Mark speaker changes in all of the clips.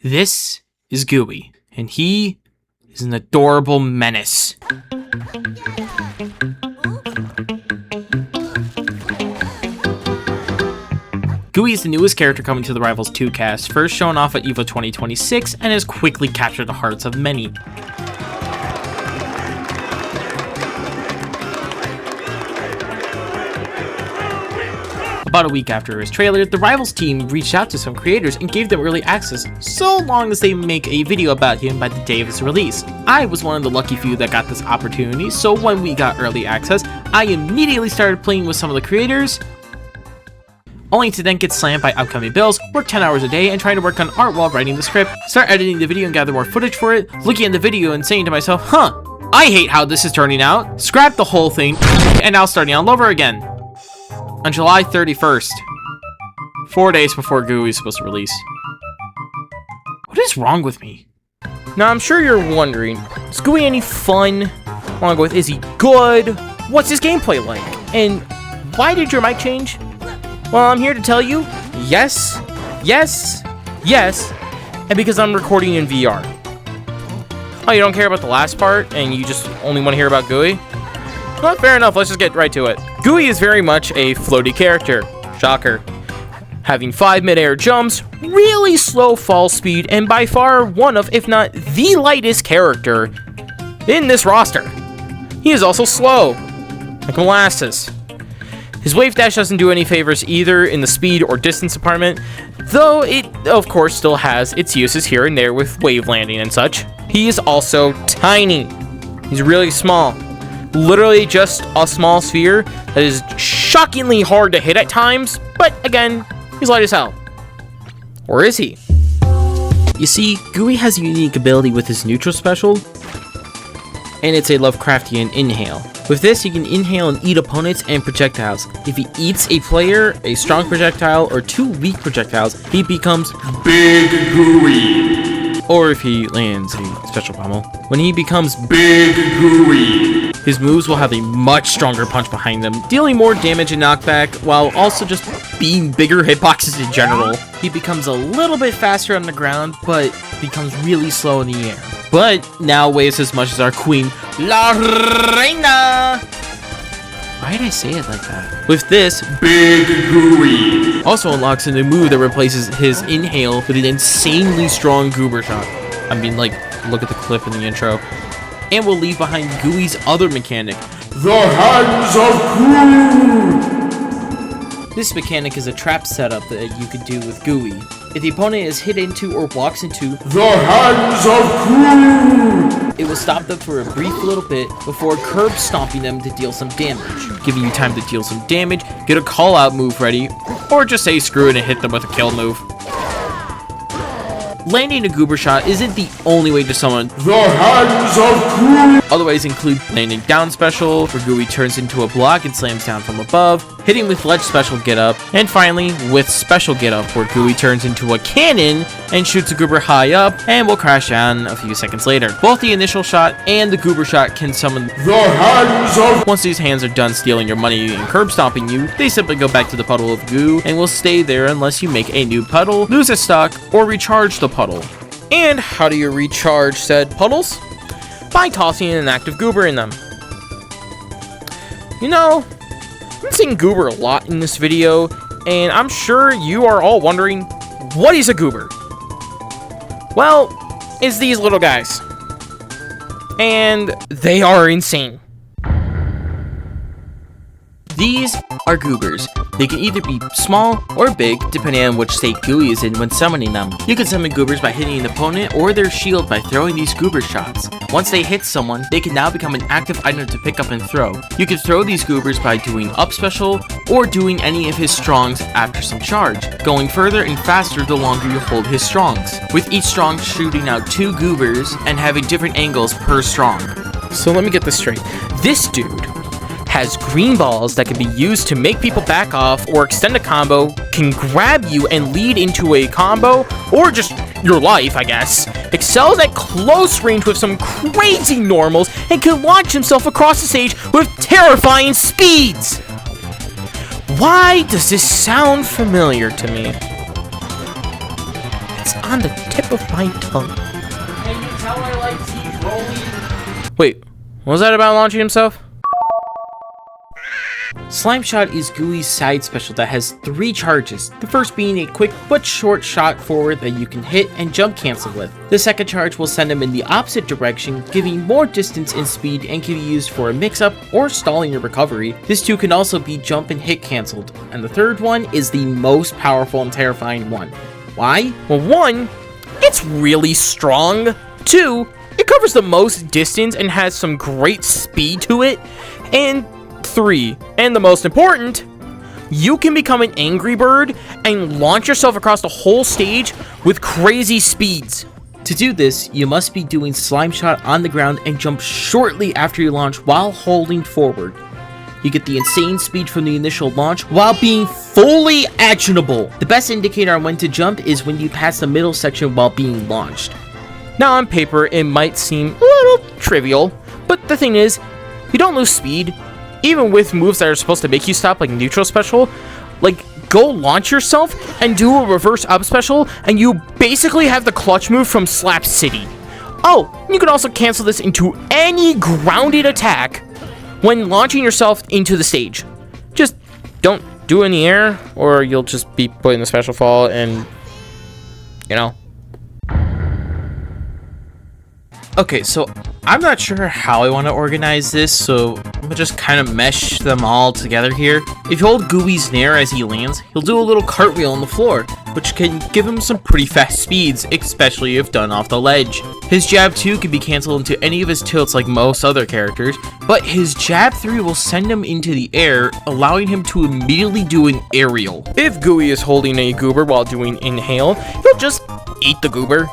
Speaker 1: This is Gooey, and he is an adorable menace. Gouie is the newest character coming to the Rivals 2 cast, first shown off at EVO 2026, and has quickly captured the hearts of many. About a week after his trailer, the Rivals team reached out to some creators and gave them early access, so long as they make a video about him by the day of his release. I was one of the lucky few that got this opportunity, so when we got early access, I immediately started playing with some of the creators, only to then get slammed by upcoming bills, work 10 hours a day, and try to work on art while writing the script, start editing the video and gather more footage for it, looking at the video and saying to myself, I hate how this is turning out, scrap the whole thing, and now starting all over again. On July 31st, 4 days before Gooey is supposed to release. What is wrong with me? Now I'm sure you're wondering, is Gooey any fun? Along with, is he good? What's his gameplay like? And why did your mic change? Well, I'm here to tell you, yes, yes, yes, and because I'm recording in VR. Oh, you don't care about the last part, and you just only want to hear about Gooey? Well, fair enough, let's just get right to it. Gooey is very much a floaty character. Shocker. Having 5 mid-air jumps, really slow fall speed, and by far one of, if not the lightest character in this roster. He is also slow, like molasses. His wave dash doesn't do any favors either in the speed or distance department, though it, of course, still has its uses here and there with wave landing and such. He is also tiny. He's really small. Literally just a small sphere that is shockingly hard to hit at times, but again, he's light as hell. Or is he? You see, Gooey has a unique ability with his neutral special, and it's a Lovecraftian inhale. With this, he can inhale and eat opponents and projectiles. If he eats a player, a strong projectile, or 2 weak projectiles, he becomes Big Gooey. Or if he lands a special pommel, when he becomes Big Gooey, his moves will have a much stronger punch behind them, dealing more damage and knockback, while also just being bigger hitboxes in general. He becomes a little bit faster on the ground, but becomes really slow in the air. But now weighs as much as our queen, La Reina! Why did I say it like that? With this, Big Gooey also unlocks a new move that replaces his inhale with an insanely strong Goober shot. I mean, like, look at the clip in the intro. And we'll leave behind Gooey's other mechanic, the Hands of Gouie! This mechanic is a trap setup that you could do with Gooey. If the opponent is hit into or walks into the Hands of Gouie, it will stop them for a brief little bit before curb stomping them to deal some damage, giving you time to deal some damage, get a call out move ready, or just say screw it and hit them with a kill move. Landing a Goober shot isn't the only way to summon the Hands of Gouie. Other ways include landing down special, where Gooey turns into a block and slams down from above, hitting with ledge special get up, and finally with special get up, where Gooey turns into a cannon and shoots a Goober high up and will crash down a few seconds later. Both the initial shot and the Goober shot can summon the Hands of. Once these hands are done stealing your money and curb stomping you, they simply go back to the puddle of goo and will stay there unless you make a new puddle, lose a stock, or recharge the puddle. And how do you recharge said puddles? By tossing an active Goober in them. You know, I'm saying Goober a lot in this video, and I'm sure you are all wondering, what is a Goober? Well, it's these little guys. And they are insane. These are Goobers. They can either be small or big, depending on which state Gooey is in when summoning them. You can summon Goobers by hitting an opponent or their shield by throwing these Goober shots. Once they hit someone, they can now become an active item to pick up and throw. You can throw these Goobers by doing up special or doing any of his strongs after some charge, going further and faster the longer you hold his strongs, with each strong shooting out 2 Goobers and having different angles per strong. So let me get this straight. This dude has green balls that can be used to make people back off or extend a combo, can grab you and lead into a combo, or just your life, I guess, excels at close range with some crazy normals, and can launch himself across the stage with terrifying speeds. Why does this sound familiar to me? It's
Speaker 2: just on the tip of my tongue.
Speaker 1: Can you tell I like siege rolling?
Speaker 2: Wait, what was that about launching himself?
Speaker 1: Slime Shot is Gooey's side special that has 3 charges, the first being a quick but short shot forward that you can hit and jump cancel with. The second charge will send him in the opposite direction, giving more distance and speed and can be used for a mix-up or stalling your recovery. This too can also be jump and hit cancelled. And the third one is the most powerful and terrifying one. Why?
Speaker 2: Well, 1, it's really strong. 2, it covers the most distance and has some great speed to it. And 3, and the most important, you can become an Angry Bird and launch yourself across the whole stage with crazy speeds.
Speaker 1: To do this, you must be doing Slime Shot on the ground and jump shortly after you launch while holding forward. You get the insane speed from the initial launch while being fully actionable. The best indicator on when to jump is when you pass the middle section while being launched.
Speaker 2: Now on paper, it might seem a little trivial, but the thing is, you don't lose speed. Even with moves that are supposed to make you stop, like neutral special, like go launch yourself and do a reverse up special, and you basically have the clutch move from Slap City. Oh, you can also cancel this into any grounded attack when launching yourself into the stage. Just don't do it in the air, or you'll just be put in the special fall and, you know.
Speaker 1: Okay, so I'm not sure how I want to organize this, so I'm gonna just kind of mesh them all together here. If you hold Gooey's Nair as he lands, he'll do a little cartwheel on the floor, which can give him some pretty fast speeds, especially if done off the ledge. His jab 2 can be cancelled into any of his tilts like most other characters, but his jab 3 will send him into the air, allowing him to immediately do an aerial.
Speaker 2: If Gouie is holding a Goober while doing inhale, he'll just eat the Goober,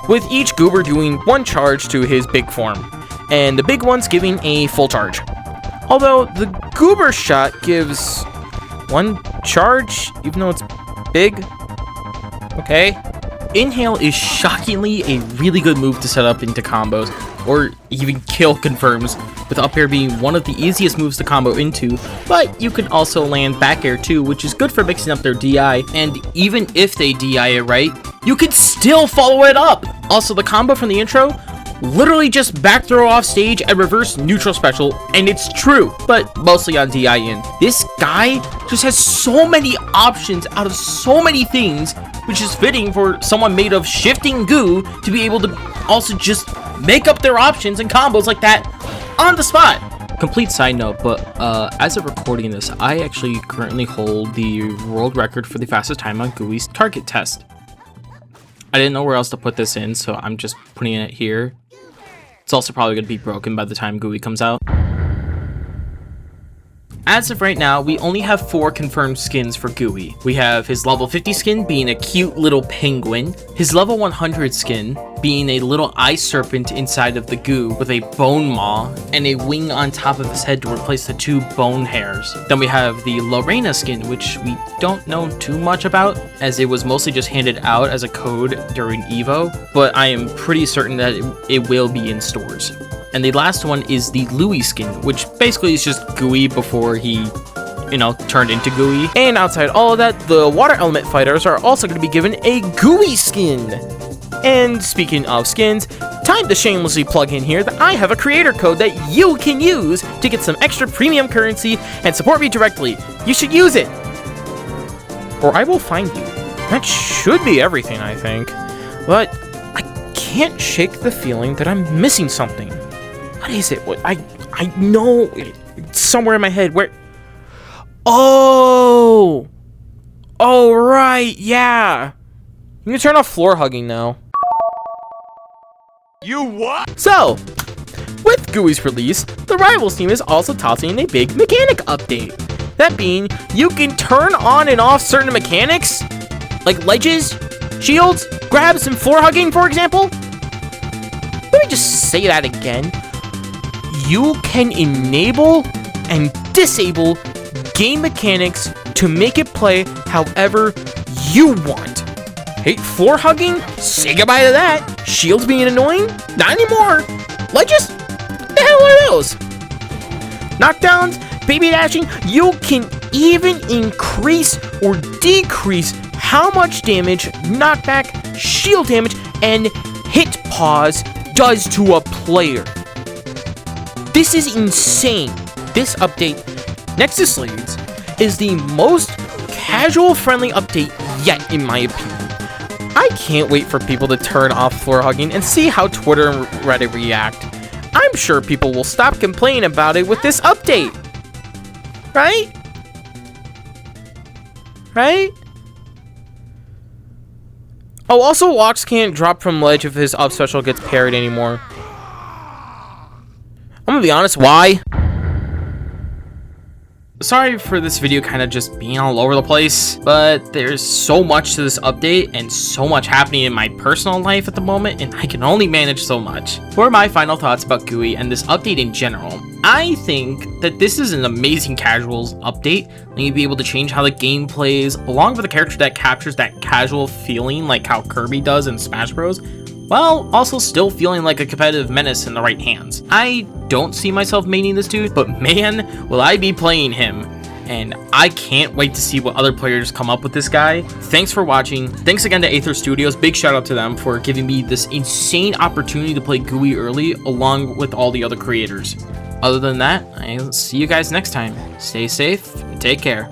Speaker 2: with each Goober doing 1 charge to his big form, and the big one's giving a full charge. Although the Goober shot gives 1 charge, even though it's big. Okay.
Speaker 1: Inhale is shockingly a really good move to set up into combos, or even kill confirms, with up air being one of the easiest moves to combo into, but you can also land back air too, which is good for mixing up their DI, and even if they DI it right, you can still follow it up! Also, the combo from the intro, literally just back throw off stage and reverse neutral special, and it's true, but mostly on DI in. This guy just has so many options out of so many things, which is fitting for someone made of shifting goo to be able to also just make up their options and combos like that on the spot. Complete side note, but as of recording this, I actually currently hold the world record for the fastest time on Gooey's target test. I didn't know where else to put this in, so I'm just putting it here. It's also probably going to be broken by the time Gooey comes out. As of right now, we only have 4 confirmed skins for Gooey. We have his level 50 skin being a cute little penguin, his level 100 skin being a little ice serpent inside of the goo with a bone maw and a wing on top of his head to replace the 2 bone hairs. Then we have the Lorena skin, which we don't know too much about, as it was mostly just handed out as a code during EVO, but I am pretty certain that it will be in stores. And the last one is the Louie skin, which basically is just Gooey before he, you know, turned into Gooey.
Speaker 2: And outside all of that, the water element fighters are also going to be given a Gooey skin. And speaking of skins, time to shamelessly plug in here that I have a creator code that you can use to get some extra premium currency and support me directly. You should use it, or I will find you. That should be everything, I think. But I can't shake the feeling that I'm missing something. What is it? I know it's somewhere in my head. Where? Oh, right, yeah. You can turn off floor hugging now.
Speaker 3: You what?
Speaker 2: So, with Gooey's release, the Rivals team is also tossing in a big mechanic update. That being, you can turn on and off certain mechanics, like ledges, shields, grabs, and floor hugging, for example. Let me just say that again. You can enable and disable game mechanics to make it play however you want. Hate floor hugging? Say goodbye to that. Shields being annoying? Not anymore. Ledges? What the hell are those? Knockdowns? Baby dashing? You can even increase or decrease how much damage, knockback, shield damage and hit pause does to a player. This is insane. This update, next to Slade's, is the most casual-friendly update yet, in my opinion. I can't wait for people to turn off floor hugging and see how Twitter and Reddit react. I'm sure people will stop complaining about it with this update. Right? Right? Oh, also, Walks can't drop from ledge if his up special gets parried anymore. I'm gonna be honest, why?
Speaker 1: Sorry for this video kind of just being all over the place, but there's so much to this update and so much happening in my personal life at the moment, and I can only manage so much. For my final thoughts about Gouie and this update in general, I think that this is an amazing casuals update, and you'll be able to change how the game plays, along with a character that captures that casual feeling like how Kirby does in Smash Bros, while also still feeling like a competitive menace in the right hands. I don't see myself maining this dude, but man, will I be playing him. And I can't wait to see what other players come up with this guy. Thanks for watching. Thanks again to Aether Studios. Big shout out to them for giving me this insane opportunity to play Gouie early, along with all the other creators. Other than that, I'll see you guys next time. Stay safe and take care.